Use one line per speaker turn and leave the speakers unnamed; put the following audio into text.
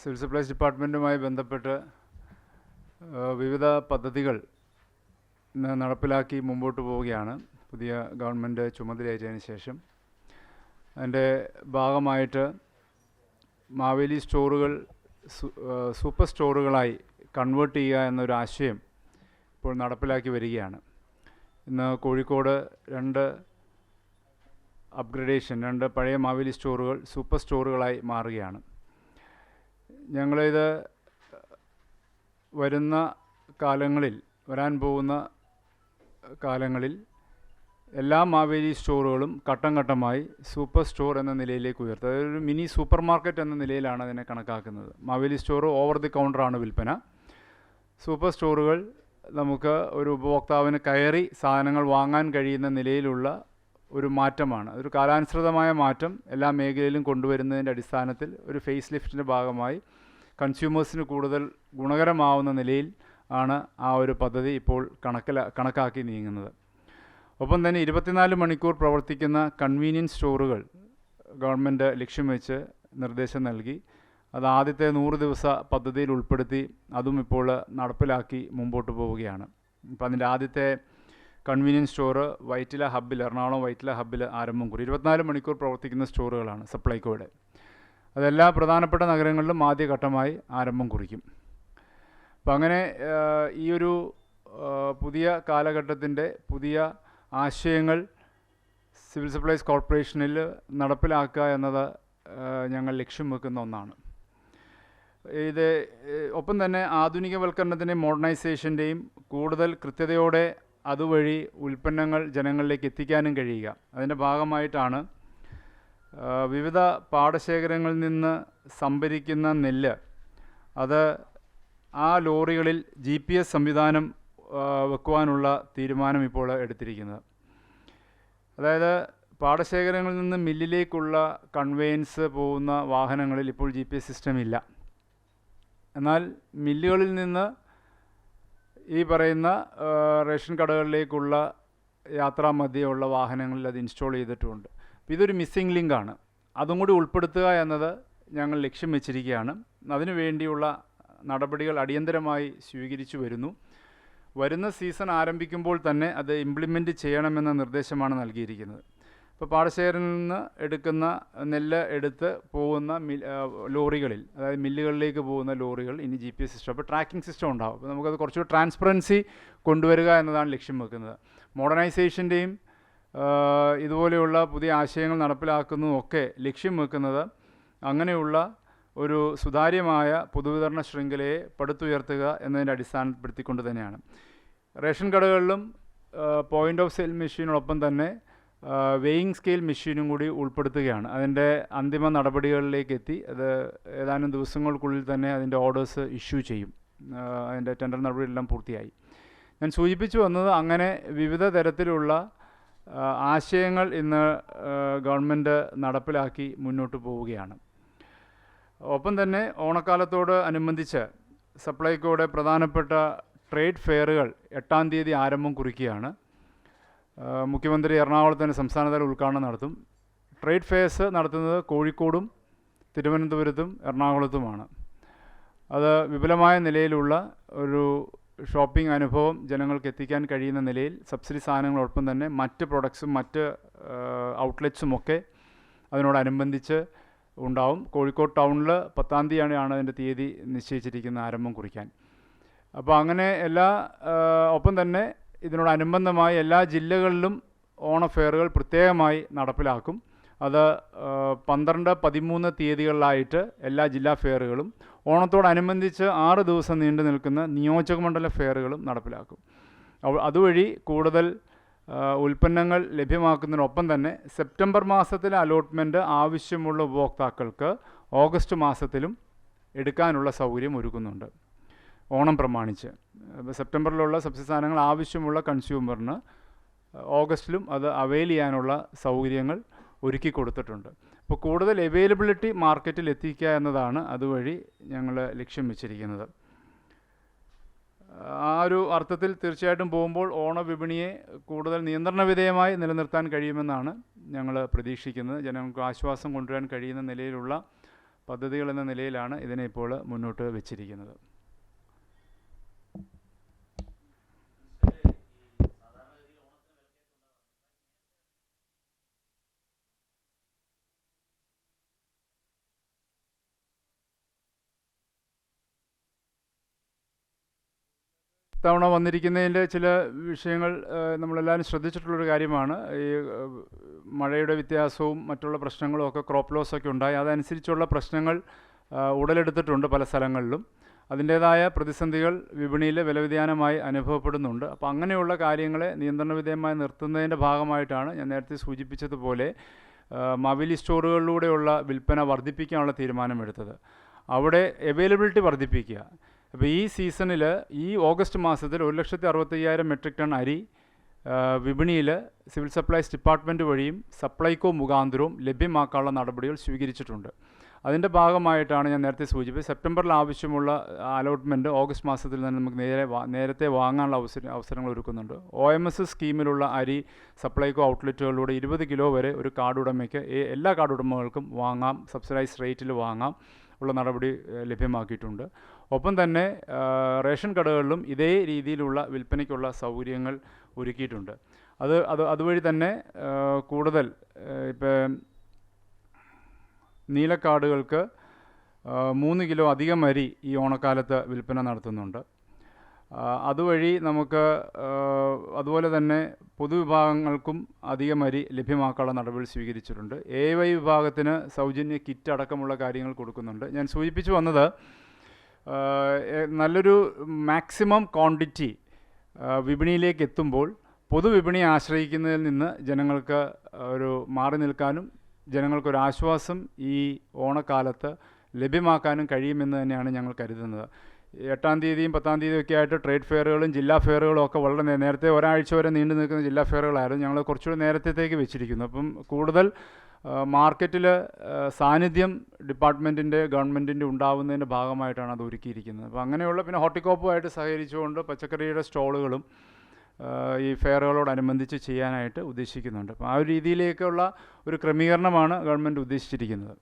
Civil supplies ഡിപ്പാർട്ട്മെൻറ്റുമായി ബന്ധപ്പെട്ട് വിവിധ പദ്ധതികൾ നടപ്പിലാക്കി മുമ്പോട്ട് പോവുകയാണ് പുതിയ ഗവൺമെൻറ് ചുമതലയേറ്റതിന് ശേഷം. അതിൻ്റെ ഭാഗമായിട്ട് മാവേലി സ്റ്റോറുകൾ സൂപ്പർ സ്റ്റോറുകളായി കൺവേർട്ട് ചെയ്യുക എന്നൊരു ആശയം ഇപ്പോൾ നടപ്പിലാക്കി വരികയാണ്. ഇന്ന് കോഴിക്കോട് രണ്ട് പഴയ മാവേലി സ്റ്റോറുകൾ സൂപ്പർ സ്റ്റോറുകളായി മാറുകയാണ്. ഞങ്ങളിത് വരാൻ പോകുന്ന കാലങ്ങളിൽ എല്ലാ മാവേലി സ്റ്റോറുകളും ഘട്ടം ഘട്ടമായി സൂപ്പർ സ്റ്റോർ എന്ന നിലയിലേക്ക് ഉയർത്തുക. അതൊരു മിനി സൂപ്പർ മാർക്കറ്റ് എന്ന നിലയിലാണ് അതിനെ കണക്കാക്കുന്നത്. മാവേലി സ്റ്റോർ ഓവർ ദി കൗണ്ടറാണ് വിൽപ്പന. സൂപ്പർ സ്റ്റോറുകൾ നമുക്ക് ഒരു ഉപഭോക്താവിന് കയറി സാധനങ്ങൾ വാങ്ങാൻ കഴിയുന്ന നിലയിലുള്ള ഒരു മാറ്റമാണ്. ഒരു കാലാനുസൃതമായ മാറ്റം എല്ലാ മേഖലയിലും കൊണ്ടുവരുന്നതിൻ്റെ അടിസ്ഥാനത്തിൽ ഒരു ഫേസ് ലിഫ്റ്റിൻ്റെ ഭാഗമായി കൺസ്യൂമേഴ്സിന് കൂടുതൽ ഗുണകരമാവുന്ന നിലയിൽ ആണ് ആ ഒരു പദ്ധതി ഇപ്പോൾ കണക്കാക്കി നീങ്ങുന്നത്. ഒപ്പം തന്നെ 24 മണിക്കൂർ പ്രവർത്തിക്കുന്ന കൺവീനിയൻസ് സ്റ്റോറുകൾ ഗവൺമെൻറ് ലക്ഷ്യം വെച്ച് നിർദ്ദേശം നൽകി. അത് ആദ്യത്തെ 100 ദിവസ പദ്ധതിയിൽ ഉൾപ്പെടുത്തി അതും ഇപ്പോൾ നടപ്പിലാക്കി മുമ്പോട്ട് പോവുകയാണ്. അപ്പോൾ അതിൻ്റെ ആദ്യത്തെ കൺവീനിയൻസ് സ്റ്റോറ് എറണാകുളം വൈറ്റില ഹബ്ബിൽ ആരംഭം കുറി. 24 മണിക്കൂർ പ്രവർത്തിക്കുന്ന സ്റ്റോറുകളാണ് സപ്ലൈകോയുടെ. അതെല്ലാ പ്രധാനപ്പെട്ട നഗരങ്ങളിലും ആദ്യഘട്ടമായി ആരംഭം കുറിക്കും. അപ്പം അങ്ങനെ ഈ ഒരു പുതിയ കാലഘട്ടത്തിൻ്റെ പുതിയ ആശയങ്ങൾ സിവിൽ സപ്ലൈസ് കോർപ്പറേഷനിൽ നടപ്പിലാക്കുക എന്നത് ഞങ്ങൾ ലക്ഷ്യം വെക്കുന്ന ഒന്നാണ്. ഒപ്പം തന്നെ ആധുനികവൽക്കരണത്തിൻ്റെയും മോഡേണൈസേഷൻ്റെയും കൂടുതൽ കൃത്യതയോടെ അതുവഴി ഉൽപ്പന്നങ്ങൾ ജനങ്ങളിലേക്ക് എത്തിക്കാനും കഴിയുക. അതിൻ്റെ ഭാഗമായിട്ടാണ് വിവിധ പാടശേഖരങ്ങളിൽ നിന്ന് സംഭരിക്കുന്ന നെല്ല് അത് ആ ലോറികളിൽ GPS സംവിധാനം വെക്കുവാനുള്ള തീരുമാനം ഇപ്പോൾ എടുത്തിരിക്കുന്നത്. അതായത് പാടശേഖരങ്ങളിൽ നിന്ന് മില്ലിലേക്കുള്ള കൺവേയൻസ് പോകുന്ന വാഹനങ്ങളിൽ ഇപ്പോൾ GPS സിസ്റ്റം ഇല്ല. എന്നാൽ മില്ലുകളിൽ നിന്ന് ഈ പറയുന്ന റേഷൻ കടകളിലേക്കുള്ള യാത്രാമധ്യയുള്ള വാഹനങ്ങളിൽ അത് ഇൻസ്റ്റാൾ ചെയ്തിട്ടുമുണ്ട്. അപ്പോൾ ഇതൊരു മിസ്സിംഗ് ലിങ്കാണ്. അതും കൂടി ഉൾപ്പെടുത്തുക എന്നത് ഞങ്ങൾ ലക്ഷ്യം വെച്ചിരിക്കുകയാണ്. അതിനു വേണ്ടിയുള്ള നടപടികൾ അടിയന്തരമായി സ്വീകരിച്ചു വരുന്ന സീസൺ ആരംഭിക്കുമ്പോൾ തന്നെ അത് ഇംപ്ലിമെൻറ്റ് ചെയ്യണമെന്ന നിർദ്ദേശമാണ് നൽകിയിരിക്കുന്നത്. ഇപ്പോൾ പാടശേഖരങ്ങളിൽ നിന്ന് എടുക്കുന്ന നെല്ല് എടുത്ത് പോകുന്ന ലോറികളിൽ, അതായത് മില്ലുകളിലേക്ക് പോകുന്ന ലോറികൾ ഇനി GPS സിസ്റ്റം, അപ്പോൾ ട്രാക്കിംഗ് സിസ്റ്റം ഉണ്ടാകും. അപ്പോൾ നമുക്കത് കുറച്ചുകൂടി ട്രാൻസ്പെറൻസി കൊണ്ടുവരിക എന്നതാണ് ലക്ഷ്യം വെക്കുന്നത്. മോഡേണൈസേഷൻ്റെയും ഇതുപോലെയുള്ള പുതിയ ആശയങ്ങൾ നടപ്പിലാക്കുന്നതുമൊക്കെ ലക്ഷ്യം വെക്കുന്നത് അങ്ങനെയുള്ള ഒരു സുതാര്യമായ പൊതുവിതരണ ശൃംഖലയെ പടുത്തുയർത്തുക എന്നതിൻ്റെ അടിസ്ഥാനപ്പെടുത്തിക്കൊണ്ട് തന്നെയാണ്. റേഷൻ കടകളിലും പോയിൻ്റ് ഓഫ് സെയിൽ മെഷീനോടൊപ്പം തന്നെ വെയിങ് സ്കെയിൽ മെഷീനും കൂടി ഉൾപ്പെടുത്തുകയാണ്. അതിൻ്റെ അന്തിമ നടപടികളിലേക്ക് എത്തി. അത് ഏതാനും ദിവസങ്ങൾക്കുള്ളിൽ തന്നെ അതിൻ്റെ ഓർഡേഴ്സ് ഇഷ്യൂ ചെയ്യും. അതിൻ്റെ ടെൻഡർ നടപടിയെല്ലാം പൂർത്തിയായി. ഞാൻ സൂചിപ്പിച്ചു വന്നത് അങ്ങനെ വിവിധ തരത്തിലുള്ള ആശയങ്ങൾ ഇന്ന് ഗവൺമെൻറ് നടപ്പിലാക്കി മുന്നോട്ട് പോവുകയാണ്. ഒപ്പം തന്നെ ഓണക്കാലത്തോട് അനുബന്ധിച്ച് സപ്ലൈകോയുടെ പ്രധാനപ്പെട്ട ട്രേഡ് ഫെയറുകൾ 8-ാം തീയതി ആരംഭം കുറിക്കുകയാണ്. മുഖ്യമന്ത്രി എറണാകുളത്ത് തന്നെ സംസ്ഥാനതല ഉദ്ഘാടനം നടത്തും. ട്രേഡ് ഫെയർസ് നടത്തുന്നത് കോഴിക്കോടും തിരുവനന്തപുരത്തും എറണാകുളത്തുമാണ്. അത് വിപുലമായ നിലയിലുള്ള ഒരു ഷോപ്പിംഗ് അനുഭവം ജനങ്ങൾക്ക് എത്തിക്കാൻ കഴിയുന്ന നിലയിൽ സബ്സിഡി സാധനങ്ങളോടൊപ്പം തന്നെ മറ്റ് പ്രൊഡക്ട്സും മറ്റ് ഔട്ട്ലെറ്റ്സുമൊക്കെ അതിനോടനുബന്ധിച്ച് ഉണ്ടാവും. കോഴിക്കോട് ടൗണിൽ 10-ാം തീയതിയാണ് അതിൻ്റെ തീയതി നിശ്ചയിച്ചിരിക്കുന്ന ആരംഭം കുറിക്കാൻ. അപ്പോൾ അങ്ങനെ ഒപ്പം തന്നെ ഇതിനോടനുബന്ധമായി എല്ലാ ജില്ലകളിലും ഓണ ഫെയറുകൾ പ്രത്യേകമായി നടപ്പിലാക്കും. അത് 12, 13 തീയതികളിലായിട്ട് എല്ലാ ജില്ലാ ഫെയറുകളും ഓണത്തോടനുബന്ധിച്ച് 6 ദിവസം നീണ്ടു നിൽക്കുന്ന നിയോജകമണ്ഡല ഫെയറുകളും നടപ്പിലാക്കും. അതുവഴി കൂടുതൽ ഉൽപ്പന്നങ്ങൾ ലഭ്യമാക്കുന്നതിനൊപ്പം തന്നെ സെപ്റ്റംബർ മാസത്തിലെ അലോട്ട്മെൻറ്റ് ആവശ്യമുള്ള ഉപഭോക്താക്കൾക്ക് ഓഗസ്റ്റ് മാസത്തിലും എടുക്കാനുള്ള സൗകര്യം ഒരുക്കുന്നുണ്ട്. ഓണം പ്രമാണിച്ച് സെപ്റ്റംബറിലുള്ള സബ്സിഡി സാധനങ്ങൾ ആവശ്യമുള്ള കൺസ്യൂമറിന് ഓഗസ്റ്റിലും അത് അവെയിൽ ചെയ്യാനുള്ള സൗകര്യങ്ങൾ ഒരുക്കി കൊടുത്തിട്ടുണ്ട്. അപ്പോൾ കൂടുതൽ അവൈലബിലിറ്റി മാർക്കറ്റിൽ എത്തിക്കുക എന്നതാണ് അതുവഴി ഞങ്ങൾ ലക്ഷ്യം വെച്ചിരിക്കുന്നത്. ആ ഒരു അർത്ഥത്തിൽ തീർച്ചയായിട്ടും പോകുമ്പോൾ ഓണവിപണിയെ കൂടുതൽ നിയന്ത്രണ വിധേയമായി നിലനിർത്താൻ കഴിയുമെന്നാണ് ഞങ്ങൾ പ്രതീക്ഷിക്കുന്നത്. ജനങ്ങൾക്ക് ആശ്വാസം കൊണ്ടുവരാൻ കഴിയുന്ന നിലയിലുള്ള പദ്ധതികൾ എന്ന നിലയിലാണ് ഇതിനെ ഇപ്പോൾ മുന്നോട്ട് വെച്ചിരിക്കുന്നത്. തവണ വന്നിരിക്കുന്നതിൻ്റെ ചില വിഷയങ്ങൾ നമ്മളെല്ലാവരും ശ്രദ്ധിച്ചിട്ടുള്ളൊരു കാര്യമാണ്. ഈ മഴയുടെ വ്യത്യാസവും മറ്റുള്ള പ്രശ്നങ്ങളും ഒക്കെ ക്രോപ്പ് ലോസൊക്കെ ഉണ്ടായി. അതനുസരിച്ചുള്ള പ്രശ്നങ്ങൾ ഉടലെടുത്തിട്ടുണ്ട് പല സ്ഥലങ്ങളിലും. അതിൻ്റേതായ പ്രതിസന്ധികൾ വിപണിയിൽ വിലവ്യതിയാനമായി അനുഭവപ്പെടുന്നുണ്ട്. അപ്പോൾ അങ്ങനെയുള്ള കാര്യങ്ങളെ നിയന്ത്രണ വിധേയമായി നിർത്തുന്നതിൻ്റെ ഭാഗമായിട്ടാണ് ഞാൻ നേരത്തെ സൂചിപ്പിച്ചതുപോലെ മാവേലി സ്റ്റോറുകളിലൂടെയുള്ള വിൽപ്പന വർദ്ധിപ്പിക്കാനുള്ള തീരുമാനമെടുത്തത്. അവിടെ അവൈലബിലിറ്റി വർദ്ധിപ്പിക്കുക. അപ്പോൾ ഈ സീസണിൽ ഈ ഓഗസ്റ്റ് മാസത്തിൽ 1,65,000 മെട്രിക് ടൺ അരി വിപണിയിൽ സിവിൽ സപ്ലൈസ് ഡിപ്പാർട്ട്മെൻറ്റ് വഴിയും സപ്ലൈകോ മുഖാന്തരവും ലഭ്യമാക്കാനുള്ള നടപടികൾ സ്വീകരിച്ചിട്ടുണ്ട്. അതിൻ്റെ ഭാഗമായിട്ടാണ് ഞാൻ നേരത്തെ സൂചിപ്പിച്ചത് സെപ്റ്റംബറിൽ ആവശ്യമുള്ള അലോട്ട്മെൻറ്റ് ഓഗസ്റ്റ് മാസത്തിൽ തന്നെ നമുക്ക് നേരത്തെ വാങ്ങാനുള്ള അവസരങ്ങൾ ഒരുക്കുന്നുണ്ട്. OMS സ്കീമിലുള്ള അരി സപ്ലൈകോ ഔട്ട്ലെറ്റുകളിലൂടെ 20 കിലോ വരെ ഒരു കാർഡ് ഉടമയ്ക്ക് എല്ലാ കാർഡ് ഉടമകൾക്കും വാങ്ങാം, സബ്സിഡൈസ് റേറ്റിൽ വാങ്ങാം ഉള്ള നടപടി ലഭ്യമാക്കിയിട്ടുണ്ട്. ഒപ്പം തന്നെ റേഷൻ കടകളിലും ഇതേ രീതിയിലുള്ള വിൽപ്പനയ്ക്കുള്ള സൗകര്യങ്ങൾ ഒരുക്കിയിട്ടുണ്ട്. അതുവഴി തന്നെ കൂടുതൽ ഇപ്പം നീലക്കാർഡുകൾക്ക് 3 കിലോ അധികം അരി ഈ ഓണക്കാലത്ത് വിൽപ്പന നടത്തുന്നുണ്ട്. അതുവഴി നമുക്ക് അതുപോലെ തന്നെ പൊതുവിഭാഗങ്ങൾക്കും അധികം അരി ലഭ്യമാക്കാനുള്ള നടപടി സ്വീകരിച്ചിട്ടുണ്ട്. AY വിഭാഗത്തിന് സൗജന്യ കിറ്റ് അടക്കമുള്ള കാര്യങ്ങൾ കൊടുക്കുന്നുണ്ട്. ഞാൻ സൂചിപ്പിച്ചു വന്നത് നല്ലൊരു മാക്സിമം ക്വാണ്ടിറ്റി വിപണിയിലേക്ക് എത്തുമ്പോൾ പൊതുവിപണിയെ ആശ്രയിക്കുന്നതിൽ നിന്ന് ജനങ്ങൾക്ക് ഒരു മാറി നിൽക്കാനും ജനങ്ങൾക്കൊരാശ്വാസം ഈ ഓണക്കാലത്ത് ലഭ്യമാക്കാനും കഴിയുമെന്ന് തന്നെയാണ് ഞങ്ങൾ കരുതുന്നത്. 8-ാം തീയതിയും 10-ാം തീയതിയും ഒക്കെ ആയിട്ട് ട്രേഡ് ഫെയറുകളും ജില്ലാ ഫെയറുകളും ഒക്കെ വളരെ നേരത്തെ ഒരാഴ്ച വരെ നീണ്ടു നിൽക്കുന്ന ജില്ലാ ഫെയറുകളായിരുന്നു. ഞങ്ങൾ കുറച്ചുകൂടി നേരത്തേക്ക് വെച്ചിരിക്കുന്നു. അപ്പം കൂടുതൽ മാർക്കറ്റിൽ സാന്നിധ്യം ഡിപ്പാർട്ട്മെൻറ്റിൻ്റെ ഗവൺമെൻറ്റിൻ്റെ ഉണ്ടാവുന്നതിൻ്റെ ഭാഗമായിട്ടാണ് അത് ഒരുക്കിയിരിക്കുന്നത്. അപ്പോൾ അങ്ങനെയുള്ള പിന്നെ ഹോർട്ടികോപ്പുമായിട്ട് സഹകരിച്ചുകൊണ്ട് പച്ചക്കറിയുടെ സ്റ്റോളുകളും ഈ ഫെയറുകളോടനുബന്ധിച്ച് ചെയ്യാനായിട്ട് ഉദ്ദേശിക്കുന്നുണ്ട്. അപ്പോൾ ആ ഒരു രീതിയിലേക്കുള്ള ഒരു ക്രമീകരണമാണ് ഗവൺമെൻറ് ഉദ്ദേശിച്ചിരിക്കുന്നത്.